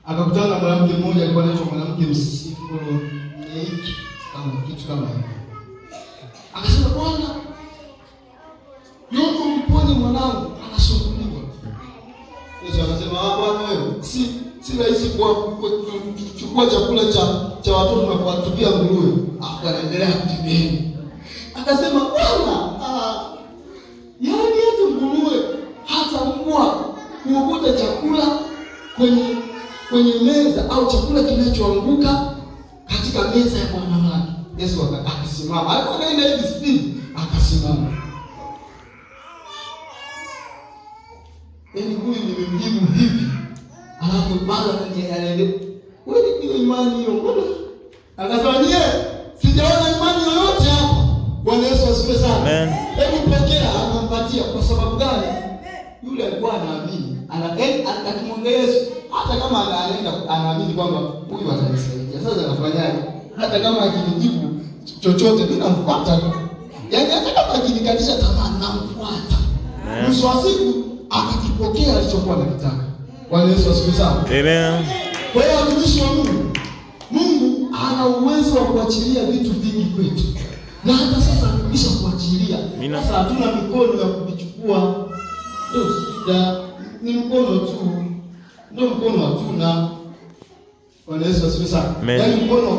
Akakutana na mwanamke mmoja alikuwa anaitwa mwanamke msifu Neiki kama kitu kama hiyo. Akasema, Bwana, Mungu mpone mwanangu anasumbuliwa. Yesu akasema, Bwana wewe, si rahisi kuchukua chakula cha watoto na kuwatupia nguruwe. Akaendelea kutembea. Akasema, Bwana, yaani hata nguruwe hata mbwa huokota chakula kwenye meza au chakula kinachoanguka katika meza ya bwana wake. Yesu akasimama. Alikuwa anaenda hivi speed, akasimama. Yaani huyu nimemjibu hivi. Alafu bado anaendelea. Wewe ndio imani hiyo mbona? Akasema, sijaona imani yoyote hapa. Bwana Yesu asifiwe sana. Amen. Hebu pokea, anampatia kwa sababu gani? Yule alikuwa anaamini. Akimwambia Yesu, hata kama anaamini kwamba huyu atanisaidia. Sasa anafanyaje? Hata kama akinijibu chochote mimi namfuata. Yaani hata kama akinikatisha tamaa namfuata. Mwisho wa siku akakipokea alichokuwa anataka. Bwana Yesu asifiwe sana. Amen. Kwa hiyo watumishi wa Mungu ana uwezo wa kuachilia vitu vingi kwetu. Na hata sasa anakwisha kuachilia. Sasa hatuna mikono ya kuvichukua. Ndio shida, ni mkono tu. Ndio mkono hatuna. Bwana Yesu asifiwe sana. Yaani mkono